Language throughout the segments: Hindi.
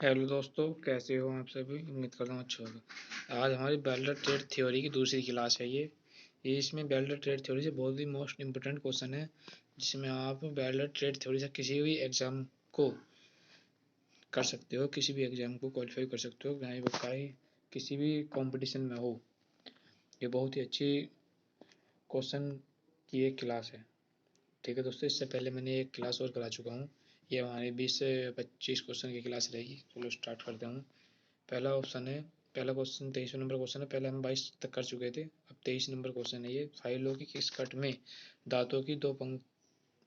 हेलो दोस्तों, कैसे हो आप सभी। उम्मीद करता हूँ अच्छा होगा। आज हमारी बेल्डर ट्रेड थ्योरी की दूसरी क्लास है ये इसमें बेल्डर ट्रेड थ्योरी से बहुत ही मोस्ट इम्पोर्टेंट क्वेश्चन है, जिसमें आप बेल्डर ट्रेड थ्योरी से किसी भी एग्जाम को कर सकते हो, किसी भी एग्जाम को क्वालिफाई कर सकते हो, चाहे वो किसी भी कंपटीशन में हो। ये बहुत ही अच्छी क्वेश्चन की एक क्लास है। ठीक है दोस्तों, इससे पहले मैंने एक क्लास और करा चुका हूँ। ये हमारी 20 से 25 क्वेश्चन की क्लास रहेगी। चलो स्टार्ट करते हैं। पहला ऑप्शन है, पहला क्वेश्चन 23 नंबर क्वेश्चन है। पहले हम 22 तक कर चुके थे, अब 23 नंबर क्वेश्चन है। ये फाइलों की किस कट में दांतों की दो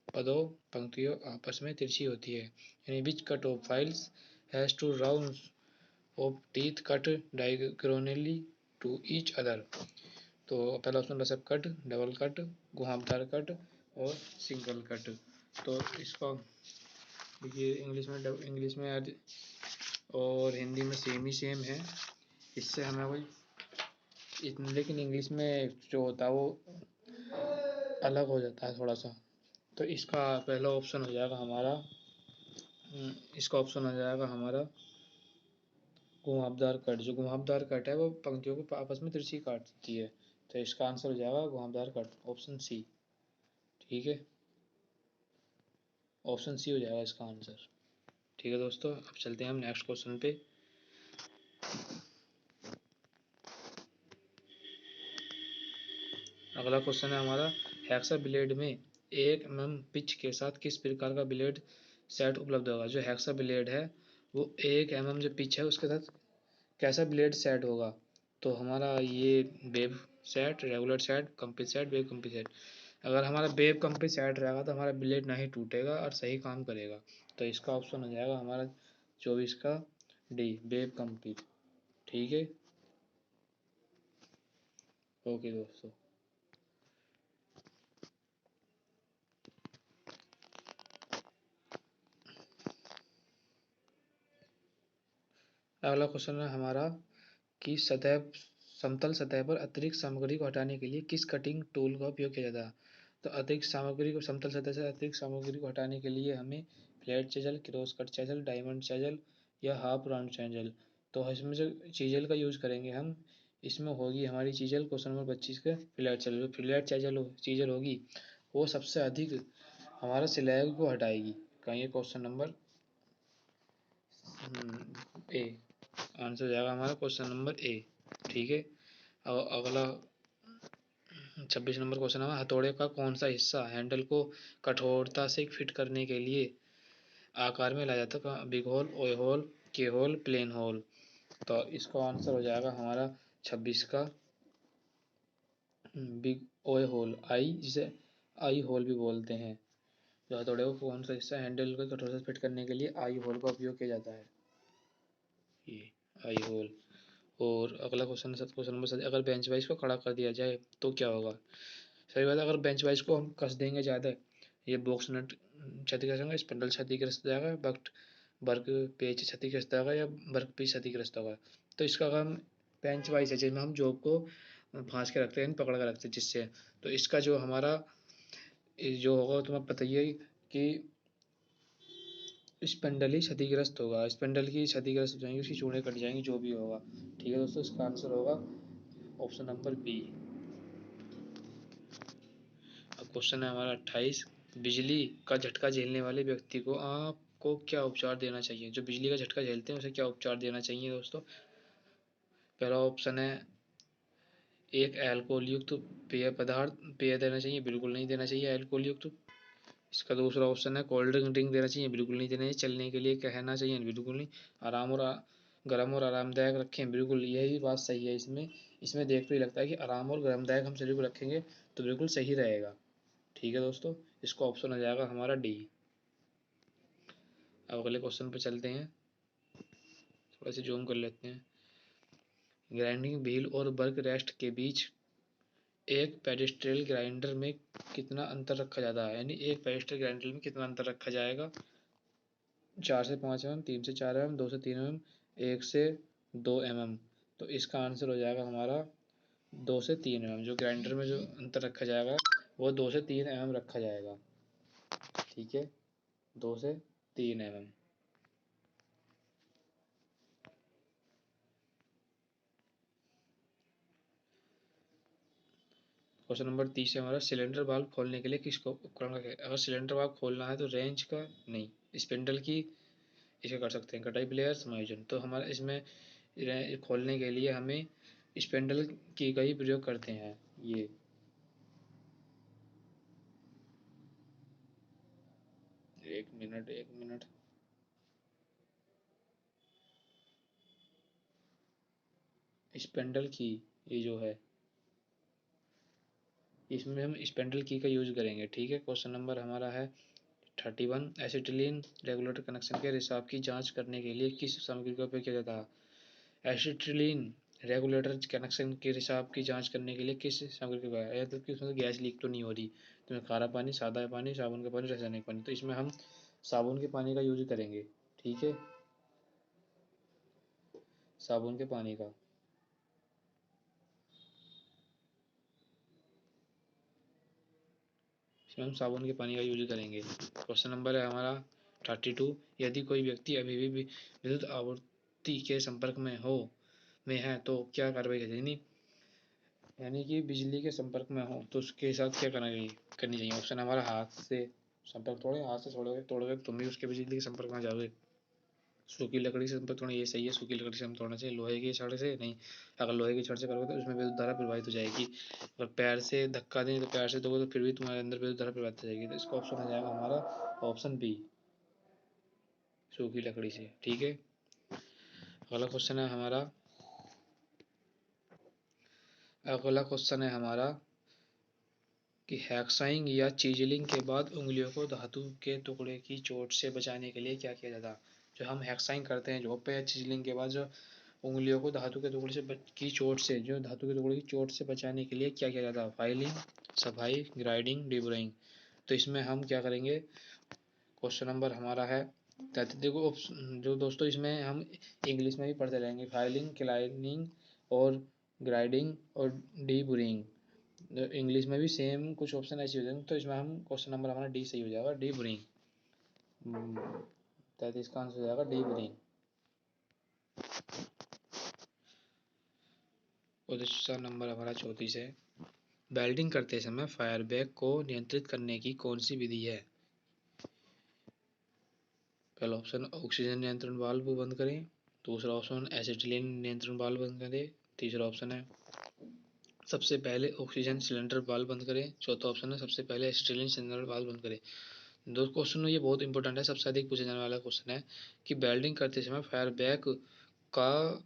पदों पंक्तियों आपस में तिरछी होती है, यानी which cut of files has to round off teeth cut diagonally to each other. तो पहला option rasp cut, double cut, घुमावदार कट और सिंगल कट। तो इसका देखिए इंग्लिश में और हिंदी में सेम ही सेम है। इससे हमें कोई लेकिन इंग्लिश में जो होता है वो अलग हो जाता है थोड़ा सा। तो इसका पहला ऑप्शन हो जाएगा हमारा इसका ऑप्शन हो जाएगा हमारा घुमावदार कट। जो घुमावदार कट है वो पंक्तियों को आपस में तिरछी काटती है। तो इसका आंसर हो जाएगा घुमावदार कट, ऑप्शन सी। ठीक है, ऑप्शन सी हो जाएगा इसका आंसर। ठीक है दोस्तों, अब चलते हैं हम नेक्स्ट क्वेश्चन पे। अगला क्वेश्चन है हमारा, हेक्सा ब्लेड में 1 mm पिच के साथ किस प्रकार का ब्लेड सेट उपलब्ध होगा। जो हेक्सा ब्लेड है वो 1 mm जो पिच है उसके साथ कैसा ब्लेड सेट होगा। तो हमारा ये वेब सेट, रेगुलर सेट, कंपी सेट, वेब कंपी सेट। अगर हमारा वेब कंपी सेट रहेगा तो हमारा ब्लेड नहीं टूटेगा और सही काम करेगा। तो इसका ऑप्शन हो जाएगा हमारा 24 का डी, वेब कंपी। ठीक है, ओके दोस्तों। अगला क्वेश्चन है हमारा कि समतल सतह पर अतिरिक्त सामग्री को हटाने के लिए किस कटिंग टूल का उपयोग किया जाता है। तो अतिरिक्त सामग्री को, समतल सतह से अतिरिक्त सामग्री को हटाने के लिए हमें फ्लैट चेजल, क्रॉस कट चेजल, डायमंड चेजल या हाफ राउंड चेजल। तो इसमें जो चीजल का यूज करेंगे हम, इसमें होगी हमारी चीजल क्वेश्चन नंबर 25 का फ्लैट चेजल। फ्लैट चीजल होगी वो सबसे अधिक हमारा स्लैब को हटाएगी। कहीं ये क्वेश्चन नंबर ए, आंसर हो जाएगा हमारा क्वेश्चन नंबर ए। ठीक है, अगला 26 नंबर क्वेश्चन है, हथौड़े का कौन सा हिस्सा हैंडल को कठोरता से फिट करने के लिए आकार में लाया जाता है। बिग होल, ओए होल, के होल, प्लेन होल। तो इसका आंसर हो जाएगा हमारा 26 का बिग ओए होल, आई जिसे आई होल भी बोलते हैं। जो हथौड़े को कौन सा हिस्सा हैंडल को कठोरता से फिट करने के लिए आई होल का उपयोग किया जाता है, ये आई होल। और अगला क्वेश्चन है क्वेश्चन नंबर 7, अगर बेंच वाइज को खड़ा कर दिया जाए तो क्या होगा। सही बात है, अगर बेंच वाइज को हम कस देंगे ज़्यादा, ये बॉक्स नट क्षतिग्रस्त होगा, स्पंडल क्षतिग्रस्त हो जाएगा, बट वर्क पेज क्षतिग्रस्त होगा या वर्क पीस क्षतिग्रस्त होगा। तो इसका अगर हम बेंच वाइज है जिसमें हम जॉब को फांस के रखते हैं, पकड़ कर रखते हैं जिससे, तो इसका जो हमारा जो होगा तुम्हें पता ही है कि स्पंडल ही क्षतिग्रस्त होगा। स्पंडल की क्षतिग्रस्त हो जाएंगी, उसकी चूड़ें कट जाएंगी, जो भी होगा। ठीक है दोस्तों, इसका आंसर होगा ऑप्शन नंबर बी। अब क्वेश्चन है हमारा 28, बिजली का झटका झेलने वाले व्यक्ति को आपको क्या उपचार देना चाहिए। जो बिजली का झटका झेलते हैं उसे क्या उपचार देना चाहिए दोस्तों। पहला ऑप्शन है एक अल्कोहल युक्त पेय देना चाहिए, बिल्कुल नहीं देना चाहिए अल्कोहल युक्त। इसका दूसरा ऑप्शन है कोल्ड ड्रिंक देना चाहिए, बिल्कुल नहीं देना चाहिए। चलने के लिए कहना चाहिए, बिल्कुल नहीं। आराम और गर्म और आरामदायक रखें, बिल्कुल यही बात सही है। इसमें इसमें देख तो ही लगता है कि आराम और गर्मदायक हम शरीर को रखेंगे तो बिल्कुल सही रहेगा। ठीक है दोस्तों, इसका ऑप्शन हो जाएगा हमारा डी। अब अगले क्वेश्चन पे चलते हैं, थोड़ा सा जूम कर लेते हैं। ग्राइंडिंग व्हील और वर्क रेस्ट के बीच एक पेडिस्ट्रियल ग्राइंडर में कितना अंतर रखा जाता है, यानी एक पेडिस्ट्रियल ग्राइंडर में कितना अंतर रखा जाएगा। 4 से 5 mm, 3 से 4 mm, 2 से 3 mm, 1 से 2 mm। तो इसका आंसर हो जाएगा हमारा 2 से 3 mm। जो ग्राइंडर में जो अंतर रखा जाएगा वो 2 से 3 mm रखा जाएगा। ठीक है, 2 से 3 mm। क्वेश्चन नंबर 30 है हमारा, सिलेंडर वाल्व खोलने के लिए किस उपकरण का, अगर सिलेंडर वाल्व खोलना है तो रेंच का नहीं, स्पिंडल की इसे कर सकते हैं, कटाई प्लेयर, समायोजन। तो हमारा इसमें खोलने के लिए हमें स्पिंडल की का ही प्रयोग करते हैं। ये एक मिनट स्पिंडल की, ये जो है इसमें हम स्पेंडल की का यूज करेंगे। ठीक है, क्वेश्चन नंबर हमारा है 31, एसिटिलीन रेगुलेटर कनेक्शन के रिसाव की जांच करने के लिए किस सामग्री का उपयोग किया जाता है। एसिटिलीन रेगुलेटर कनेक्शन के रिसाव की जांच करने के लिए किस सामग्री का उपयोग है, मतलब कि उसमें गैस लीक तो नहीं हो रही, तो खारा पानी, सादा पानी, साबुन का पानी, रासायनिक पानी, तो इसमें हम साबुन के पानी का यूज करेंगे। ठीक है, साबुन के पानी का, इसमें हम साबुन के पानी का यूज करेंगे। क्वेश्चन नंबर है हमारा 32, यदि कोई व्यक्ति अभी भी विद्युत आपूर्ति के संपर्क में है तो क्या कार्रवाई करेगी, यानी कि बिजली के संपर्क में हो तो उसके साथ क्या करनी चाहिए। ऑप्शन हमारा, हाथ से संपर्क तोड़े, हाथ से तोड़ोगे तुम भी उसके बिजली के संपर्क में जाओगे। सूखी लकड़ी से संपर्क तोड़ना, ये सही है, सूखी लकड़ी से हम तोड़ना चाहिए। लोहे की छड़ से नहीं, अगर लोहे की छड़ से करोगे तो उसमें विद्युत धारा प्रवाहित हो जाएगी। अगर पैर से धक्का दें तो पैर से दोगे तो फिर भी तुम्हारे अंदर विद्युत धारा प्रवाहित हो जाएगी। तो इसका ऑप्शन हो जाएगा हमारा ऑप्शन बी, सूखी लकड़ी से। ठीक है, अगला क्वेश्चन है हमारा, अगला क्वेश्चन है हमारा कि हैक्साइंग या चीजलिंग के बाद उंगलियों को धातु के टुकड़े की चोट से बचाने के लिए क्या किया जाता है। जो हम हैक्साइंग करते हैं जॉब पे, या चीजलिंग के बाद जो उंगलियों को धातु के टुकड़े से की चोट से, जो धातु के टुकड़े की चोट से बचाने के लिए क्या किया जाता है। फाइलिंग, सफाई, ग्राइंडिंग, डिबोरिंग। तो इसमें हम क्या करेंगे, क्वेश्चन नंबर हमारा है 33। देखो जो दोस्तों इसमें हम इंग्लिश में भी पढ़ते रहेंगे, फाइलिंग, क्लाइनिंग और ग्राइंडिंग और डीबोरिंग। इंग्लिश में भी सेम कुछ ऑप्शन ऐसे हो जाएंगे, तो इसमें हम क्वेश्चन नंबर हमारा डी सही हो जाएगा, डी बोरिंग। 33 का आंसर हो जाएगा डी बोरिंग। क्वेश्चन नंबर हमारा 34 है, वेल्डिंग करते समय फायर बैग को नियंत्रित करने की कौन सी विधि है। पहला ऑप्शन, ऑक्सीजन नियंत्रण वाल्व बंद करें। दूसरा ऑप्शन, एसिटिलीन नियंत्रण वाल्व बंद करें। तीसरा ऑप्शन है, सबसे पहले ऑक्सीजन सिलेंडर वाल्व बंद करें। चौथा ऑप्शन है, सबसे पहले एसिटिलीन सिलेंडर वाल्व बंद करें। दो क्वेश्चन ये बहुत इंपॉर्टेंट है, सबसे अधिक पूछे जाने वाला क्वेश्चन है कि वेल्डिंग करते समय फायर बैग का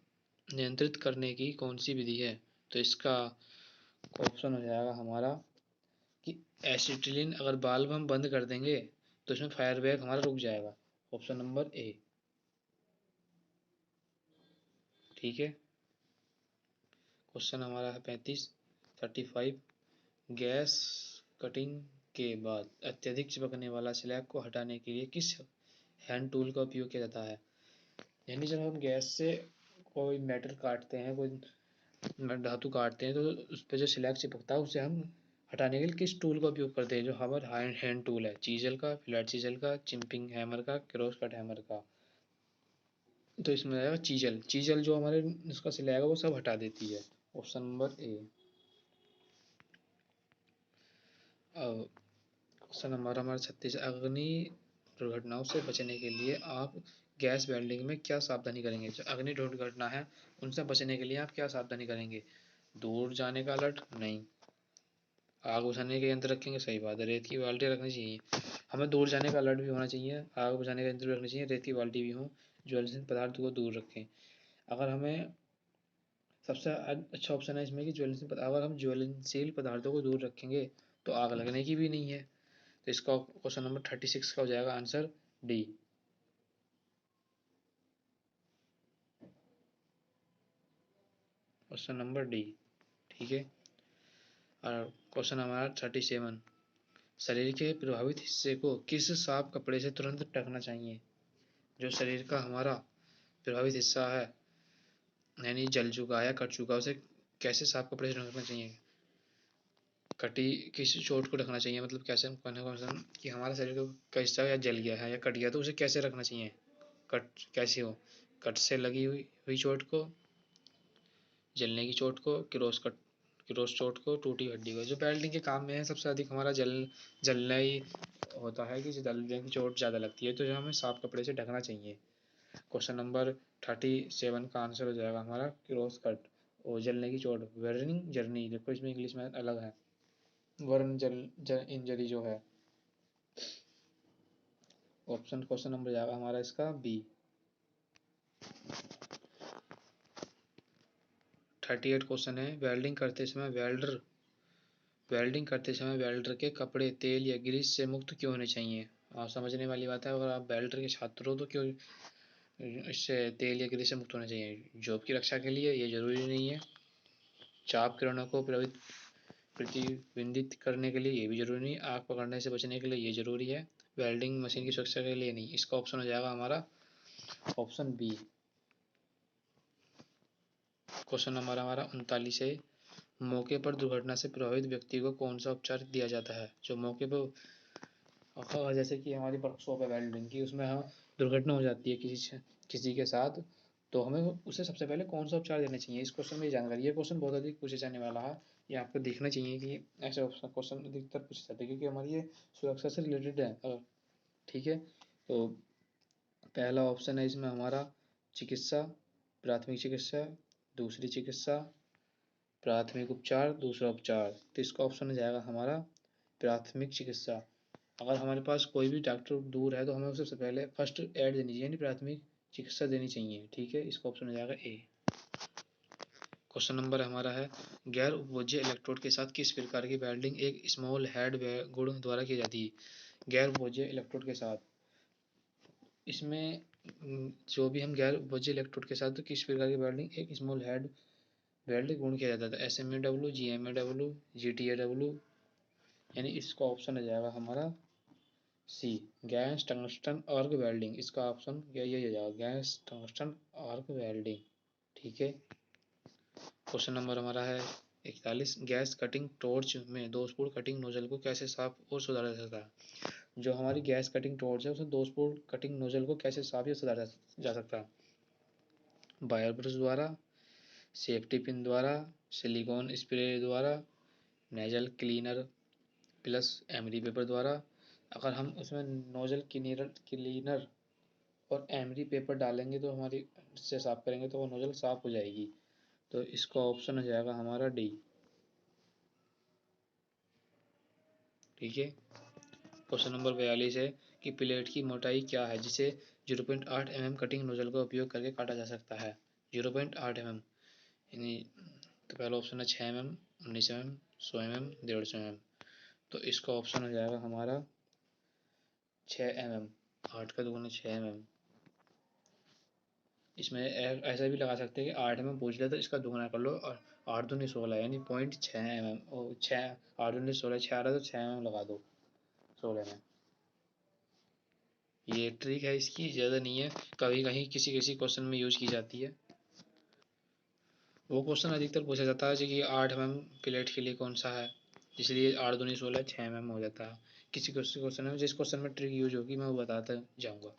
नियंत्रित करने की कौन सी विधि है। तो इसका ऑप्शन हो जाएगा हमारा कि एसिटिलीन, अगर वाल्व हम बंद कर देंगे तो इसमें फायर बैग हमारा रुक जाएगा। Option number A. ठीक है, क्वेश्चन हमारा है 35, गैस कटिंग के बाद अत्यधिक चिपकने वाला स्लैग को हटाने के लिए किस हैंड टूल का उपयोग किया जाता है। यानी जब हम गैस से कोई मेटल काटते हैं, कोई धातु काटते हैं, तो उस पर जो स्लैग चिपकता है उसे हम हटाने के लिए किस टूल का उपयोग करते हैं। जो हमारा हैंड टूल है, चीजल का, फ्लैट चीजल का, चिम्पिंग हैमर का, क्रॉस कट हैमर का। तो इसमें आएगा चीजल। चीजल जो हमारे इसका स्लैग है वो सब हटा देती है। Option number A. Question number हमारा 36, अग्नि दुर्घटनाओं से बचने के लिए आप गैस वेल्डिंग में क्या सावधानी करेंगे। जो अग्नि दुर्घटना है उनसे बचने के लिए आप क्या सावधानी करेंगे। दूर जाने का अलर्ट नहीं, आग बुझाने के यंत्र रखेंगे, सही बात है, रेत की बाल्टी रखनी चाहिए। हमें दूर जाने का अलर्ट भी होना चाहिए, आग बुझाने का यंत्र भी रखना चाहिए, रेत की बाल्टी भी हो, ज्वलनशील पदार्थ को दूर रखें। अगर हमें सबसे अच्छा ऑप्शन है इसमें कि अगर हम ज्वलनशील पदार्थों को दूर रखेंगे तो आग लगने की भी नहीं है। तो इसका क्वेश्चन नंबर 36 का हो जाएगा answer D. Question number D. ठीक है, और क्वेश्चन हमारा 37, शरीर के प्रभावित हिस्से को किस साफ कपड़े से तुरंत ढकना चाहिए। जो शरीर का हमारा प्रभावित हिस्सा है, यानी जल चुका है या कट चुका है, उसे कैसे साफ कपड़े से ढकना चाहिए। कटी किसी चोट को ढकना चाहिए, मतलब कैसे कहने का मतलब कि हमारा शरीर का हिस्सा या जल गया है या कट गया तो उसे कैसे रखना चाहिए। कट कैसी हो, कट से लगी हुई हुई चोट को, जलने की चोट को, क्रॉस चोट को, टूटी हड्डी को। जो वेल्डिंग के काम में है सबसे अधिक हमारा जलना ही होता है कि जलने की चोट ज़्यादा लगती है, तो जो हमें साफ कपड़े से ढकना चाहिए। क्वेश्चन नंबर 37 का आंसर हो जाएगा हमारा क्रॉस कट और जलने की चोट। बर्निंग जर्नी, देखो इसमें इंग्लिश में अलग है, बर्न इंजरी जो है। ऑप्शन क्वेश्चन नंबर जाएगा हमारा इसका बी। 38 क्वेश्चन है, वेल्डिंग करते समय वेल्डर के कपड़े तेल या ग्रीस से मुक्त क्यों होने चाहिए। आप समझने वाली बात है, अगर आप वेल्डर के छात्र हो तो क्यों इससे तेल या ग्रीस से मुक्त होना चाहिए। जॉब की रक्षा के लिए, ये जरूरी नहीं है। चाप किरणों को प्रतिबिंबित करने के लिए, ये भी जरूरी नहीं। आग पकड़ने से बचने के लिए, ये जरूरी है। वेल्डिंग मशीन की सुरक्षा के लिए नहीं। इसका ऑप्शन हो जाएगा हमारा ऑप्शन बी। क्वेश्चन नंबर हमारा 39 है, मौके पर दुर्घटना से प्रभावित व्यक्ति को कौन सा उपचार दिया जाता है। जो मौके पर, जैसे कि हमारी वर्कशॉप है वेल्डिंग की, उसमें हम दुर्घटना हो जाती है किसी के साथ, तो हमें उसे सबसे पहले कौन सा उपचार देना चाहिए। इस क्वेश्चन में जानकारी, ये क्वेश्चन बहुत अधिक पूछे जाने वाला है। ये आपको देखना चाहिए कि ऐसे क्वेश्चन अधिकतर पूछे जाते हैं, क्योंकि हमारी ये सुरक्षा से रिलेटेड है। ठीक है, तो पहला ऑप्शन है इसमें हमारा चिकित्सा, प्राथमिक चिकित्सा, दूसरी चिकित्सा, प्राथमिक उपचार, दूसरा उपचार। तो इसका ऑप्शन हो जाएगा हमारा प्राथमिक चिकित्सा। अगर हमारे पास कोई भी डॉक्टर दूर है तो हमें सबसे पहले फर्स्ट एड देनी चाहिए, यानी प्राथमिक चिकित्सा देनी चाहिए। ठीक है, इसका ऑप्शन हो जाएगा ए। क्वेश्चन नंबर हमारा है, गैर उपभोज्य इलेक्ट्रोड के साथ किस प्रकार की वेल्डिंग एक स्मॉल हेड गुण द्वारा की जाती है। गैर उपभोज्य इलेक्ट्रोड के साथ, इसमें जो भी हम गैर उपभोज्य इलेक्ट्रोड के साथ तो किस प्रकार की वेल्डिंग एक स्मॉल हेड वेल्ड गुण किया जाता था। SMAW, GMAW, GTAW, यानी इसका ऑप्शन हो जाएगा हमारा सी, गैस टंगस्टन आर्क वेल्डिंग। इसका ऑप्शन यही हो जाएगा, गैस टंगस्टन आर्क वेल्डिंग। ठीक है, क्वेश्चन नंबर हमारा है 41, गैस कटिंग टॉर्च में दोषपूर्ण कटिंग नोजल को कैसे साफ और सुधारा जा सकता है। जो हमारी गैस कटिंग टॉर्च है उसमें दोषपूर्ण कटिंग नोजल को कैसे साफ या सुधारा जा सकता है। वायर ब्रश द्वारा, सेफ्टी पिन द्वारा, सिलिकॉन स्प्रे द्वारा, nasal cleaner plus emery paper द्वारा। अगर हम उसमें नोजल क्लीनर और एमरी पेपर डालेंगे तो हमारी इससे साफ करेंगे तो वो नोजल साफ हो जाएगी। तो इसका ऑप्शन हो जाएगा हमारा डी। ठीक है, क्वेश्चन नंबर 42 है कि प्लेट की मोटाई क्या है जिसे 0.8 mm कटिंग नोजल का उपयोग करके काटा जा सकता है। 0.8 mm, यानी तो पहला ऑप्शन है 6 mm, 19 mm, 100 mm, 150 mm। तो इसका ऑप्शन हो जाएगा हमारा 6 mm, 8 का दुगुना 6 mm। इसमें ऐसा भी लगा सकते हैं कि 8 mm पूछ लिया तो इसका दुगुना कर लो और 8 दूनी 16, यानी 0.6 mm और 6 8 दूनी 16, 6 आ रहा तो 6 mm लगा दो 16 में। ये ट्रिक है, इसकी ज़्यादा नहीं है, कभी कहीं किसी किसी क्वेश्चन में यूज की जाती है। वो क्वेश्चन अधिकतर पूछा जाता है कि 8 mm प्लेट के लिए कौन सा है, इसलिए 8 दूनी 16, 6 mm हो जाता है। किसी क्वेश्चन में, जिस क्वेश्चन में ट्रिक यूज होगी मैं वो बताता जाऊँगा।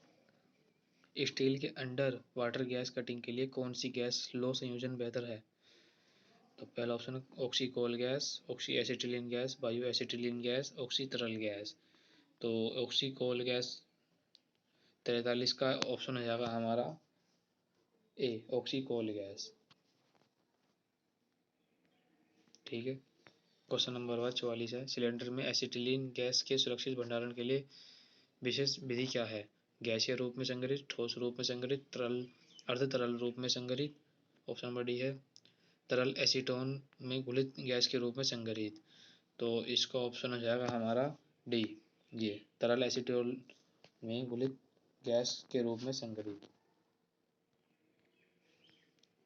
स्टील के अंडर वाटर गैस कटिंग के लिए कौन सी गैस लो संयोजन बेहतर है। तो पहला ऑप्शन है oxy coal gas, oxy acetylene gas, bio acetylene gas, oxy तरल गैस। तो ऑक्सी कोल गैस 43 का ऑप्शन हो जाएगा हमारा ए, ऑक्सी कोल गैस। ठीक है, क्वेश्चन नंबर 44 है, सिलेंडर में एसिटिलीन गैस के सुरक्षित भंडारण के लिए विशेष विधि क्या है। गैसीय रूप में संग्रहित, ठोस रूप में संग्रहित, तरल अर्ध तरल रूप में संग्रहित। ऑप्शन नंबर डी है तरल एसीटोन में घुलित गैस के रूप में संग्रहित। तो इसका ऑप्शन हो जाएगा हमारा डी, ये तरल एसीटोन में घुलित गैस के रूप में संग्रहित।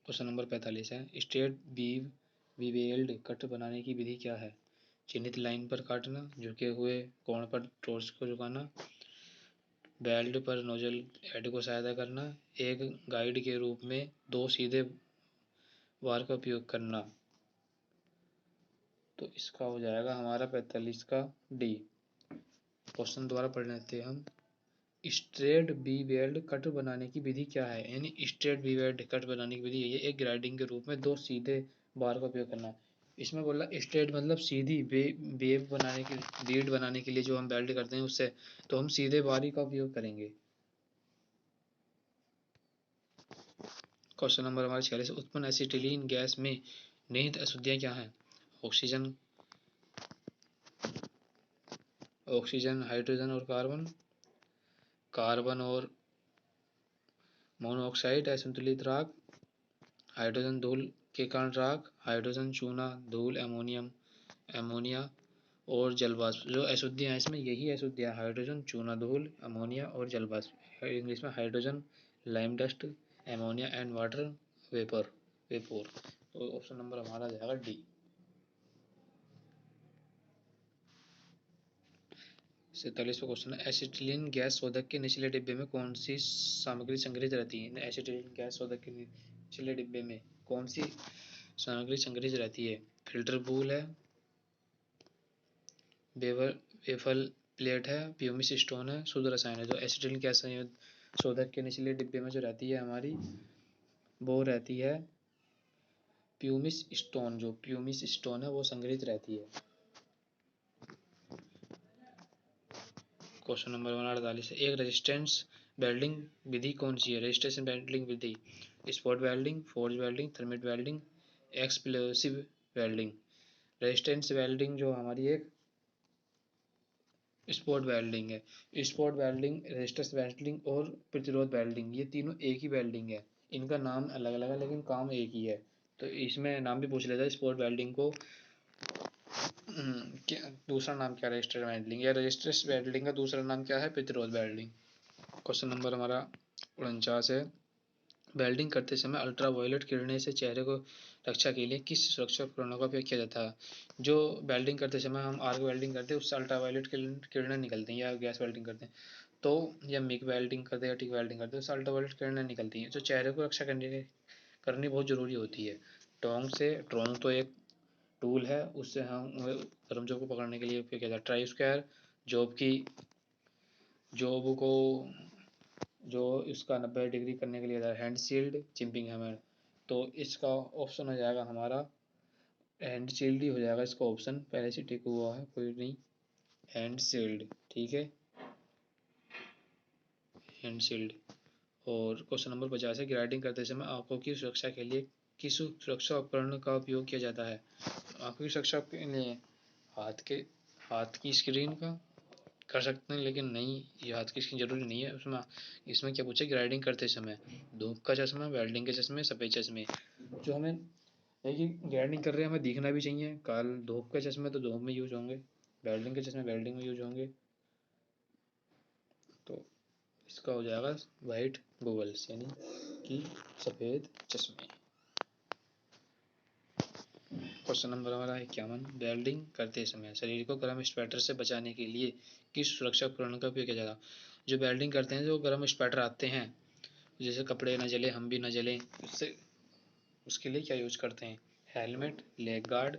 क्वेश्चन नंबर 45 है, स्ट्रेट बीव वीवेल्ड कट बनाने की विधि क्या है। चिन्हित लाइन पर काटना, झुके हुए कोण पर टॉर्च को झुकाना, बेल्ट पर नोजल हेड को सहायता करना, एक गाइड के रूप में दो सीधे वार का उपयोग करना। तो इसका हो जाएगा हमारा 45 का डी। क्वेश्चन दोबारा पढ़ लेते हैं हम। स्ट्रेट बी वेल्ड कट बनाने की विधि क्या है, यानी स्ट्रेट बी वेल्ड कट बनाने की विधि ये एक ग्राइंडिंग के रूप में दो सीधे बार का उपयोग करना। इसमें बोला स्ट्रेट मतलब सीधी वेव बनाने के बीड बनाने के लिए जो हम वेल्ड करते हैं उससे, तो हम सीधे बारी का उपयोग करेंगे। क्वेश्चन नंबर हमारा 46, उत्पन्न एसिटिलीन गैस में निहित अशुद्धियाँ क्या हैं? ऑक्सीजन, हाइड्रोजन और कार्बन, कार्बन और मोनोऑक्साइड असंतुलित राख, हाइड्रोजन धूल के कारण राख, हाइड्रोजन चूना, धूल, अमोनिया और जलवाष्प। जो अशुद्धियाँ हैं इसमें यही अशुद्धियाँ, हाइड्रोजन चूना, धूल, अमोनिया और जलवाष्प। इंग्लिश में hydrogen, lime dust, ammonia and water vapour vapour. तो ऑप्शन नंबर हमारा जाएगा डी। 47वां क्वेश्चन है, एसिटिलीन गैस शोधक के निचले डिब्बे में कौन सी सामग्री संग्रहित रहती है? एसिटिलीन गैस शोधक के निचले डिब्बे में कौन सी सामग्री संग्रहित रहती है? फिल्टर बूल है, वेफल प्लेट है, प्यूमिस स्टोन है, शुद्ध रसायन है। जो एसिटिलीन गैस शोधक के निचले डिब्बे में जो रहती है हमारी, वो रहती है प्यूमिस स्टोन। जो प्यूमिस स्टोन है वो संग्रहित रहती है। क्वेश्चन नंबर 148 है, एक रेजिस्टेंस वेल्डिंग विधि कौन सी है? रेजिस्टेंस वेल्डिंग विधि, spot welding, forge welding, thermit welding, explosive welding. Resistance welding जो हमारी एक स्पॉट वेल्डिंग है। स्पॉट वेल्डिंग, रेजिस्टेंस वेल्डिंग और प्रतिरोध वेल्डिंग, ये तीनों एक ही वेल्डिंग है। इनका नाम अलग अलग है लेकिन काम एक ही है। तो इसमें नाम भी पूछ लेता है स्पॉट वेल्डिंग को क्या दूसरा नाम क्या है? Resistance welding. या रेजिस्टेंस वेल्डिंग का दूसरा नाम क्या है? प्रतिरोध वेल्डिंग। क्वेश्चन नंबर हमारा 49 है, वेल्डिंग करते समय अल्ट्रावायलेट किरणें से चेहरे को रक्षा के लिए किस सुरक्षा उपकरणों का उपयोग किया जाता है? जो वेल्डिंग करते समय हम आर्क वेल्डिंग करते हैं उससे अल्ट्रावायलेट किरणें निकलती हैं, या गैस वेल्डिंग करते हैं तो, या मिग वेल्डिंग करते हैं या टिक वेल्डिंग करते हैं उससे अल्ट्रावायलेट किरणें निकलती हैं। जो चेहरे को रक्षा करनी बहुत ज़रूरी होती है। टोंग तो एक टूल है, उससे हम गर्म जॉब को पकड़ने के लिए उपयोग किया जाता है। ट्राई स्क्वायर जॉब की जॉब को जो इसका 90 डिग्री करने के लिए हैंड शील्ड, चिंपिंग हैमर। तो इसका ऑप्शन हो जाएगा हमारा हैंड शील्ड ही हो जाएगा इसका ऑप्शन, पहले से टिक हुआ है कोई नहीं, हैंड शील्ड। ठीक है, हैंड शील्ड। और क्वेश्चन नंबर 50 है, ग्राइंडिंग करते समय आंखों की सुरक्षा के लिए किस सुरक्षा उपकरण का उपयोग किया जाता है? आंखों की सुरक्षा के लिए हाथ की स्क्रीन का कर सकते हैं, लेकिन नहीं, ये हाथ की स्क्रीन जरूरी नहीं है। इसमें क्या पूछा? ग्राइंडिंग करते समय धूप का चश्मा, वेल्डिंग के चश्मे, सफ़ेद चश्मे। जो हमें देखिए ग्राइंडिंग कर रहे हैं हमें दिखना भी चाहिए। काल धूप के चश्मे तो धूप में यूज होंगे, वेल्डिंग के चश्मे वेल्डिंग में यूज होंगे। तो इसका हो जाएगा वाइट गूगल्स, यानी कि सफ़ेद चश्मे। क्वेश्चन नंबर हमारा 51, वेल्डिंग करते समय शरीर को गर्म स्पैटर से बचाने के लिए किस सुरक्षा उपकरण का उपयोग किया जाता है? जो वेल्डिंग करते हैं जो गर्म स्पैटर आते हैं, जैसे कपड़े न जले, हम भी न जलें, उसके लिए क्या यूज करते हैं? Helmet, leg guard,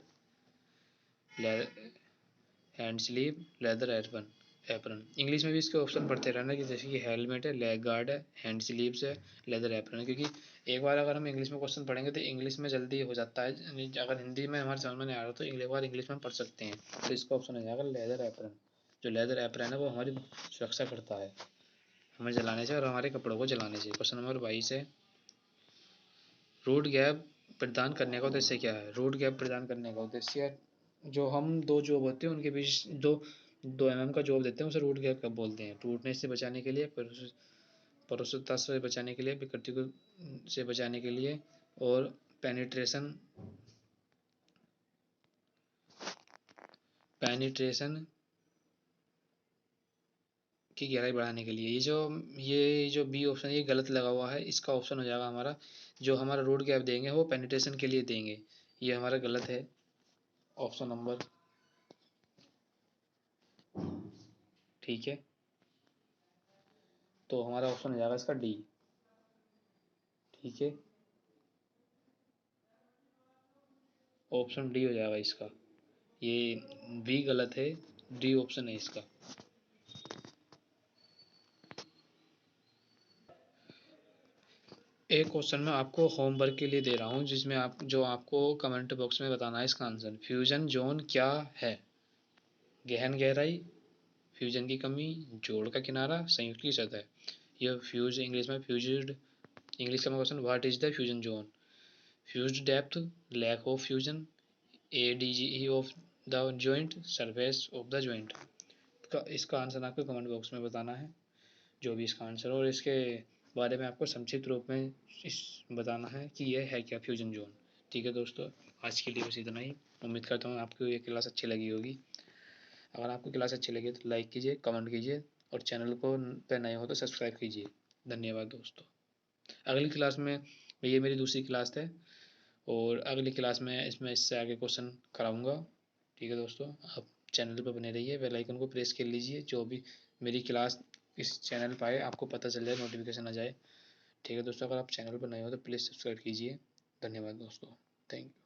hand sleeve, leather apron. English में भी इसके ऑप्शन पढ़ते रहना कि जैसे कि हेलमेट है, लेग गार्ड है, हैंड स्लीव्स है, लेदर एप्रन है। क्योंकि एक बार अगर हम इंग्लिश में क्वेश्चन पढ़ेंगे तो इंग्लिश में जल्दी हो जाता है, अगर हिंदी में हमारे समझ में नहीं आ रहा तो एक बार इंग्लिश में पढ़ सकते हैं। तो इसका ऑप्शन हो जाएगा लेदर एप्रन। जो लेदर एप्रन है वो हमारी सुरक्षा करता है हमें जलाने से और हमारे कपड़ों को जलाने से। क्वेश्चन नंबर 22 है, रूट गैप प्रदान करने का उद्देश्य क्या है? रूट गैप प्रदान करने का उद्देश्य, जो हम दो जॉब होते हैं उनके बीच दो mm का जॉब देते हैं उसे रूट गैप कब बोलते हैं? टूटने से बचाने के लिए, परोक्षता से बचाने के लिए, विकृति को से बचाने के लिए, और पेनिट्रेशन की गहराई बढ़ाने के लिए। ये जो बी ऑप्शन ये गलत लगा हुआ है, इसका ऑप्शन हो जाएगा हमारा, जो हमारा रूट गैप देंगे वो पेनिट्रेशन के लिए देंगे, ये हमारा गलत है ऑप्शन नंबर। ठीक है, तो हमारा ऑप्शन हो जाएगा इसका डी। ठीक है, ऑप्शन डी हो जाएगा इसका, ये बी गलत है, डी ऑप्शन है इसका। एक क्वेश्चन मैं आपको होमवर्क के लिए दे रहा हूँ, जिसमें आपको कमेंट बॉक्स में बताना है इसका आंसर। फ्यूजन जोन क्या है? गहन गहराई, फ्यूजन की कमी, जोड़ का किनारा, संयुक्त की सतह। यह फ्यूज इंग्लिश में फ्यूज्ड, इंग्लिश का question, what is the fusion zone? Fused depth, lack of fusion, ADGE of the joint, surface of the joint. इसका आंसर आपको कमेंट बॉक्स में बताना है, जो भी इसका आंसर हो, और इसके बारे में आपको संक्षिप्त रूप में इस बताना है कि यह है क्या फ्यूजन जोन। ठीक है दोस्तों, आज के लिए बस इतना ही। उम्मीद करता हूँ आपको ये क्लास अच्छी लगी होगी। अगर आपको क्लास अच्छी लगी तो लाइक कीजिए, कमेंट कीजिए, और चैनल को पे नए हो तो सब्सक्राइब कीजिए। धन्यवाद दोस्तों। अगली क्लास में, ये मेरी दूसरी क्लास है, और अगली क्लास में इससे आगे क्वेश्चन कराऊंगा। ठीक है दोस्तों, आप चैनल पर बने रहिए, बेल आइकन को प्रेस कर लीजिए, जो भी मेरी क्लास इस चैनल पर आए आपको पता चल जाए, नोटिफिकेशन आ जाए। ठीक है दोस्तों, अगर आप चैनल पर नए हो तो प्लीज़ सब्सक्राइब कीजिए। धन्यवाद दोस्तों, थैंक यू।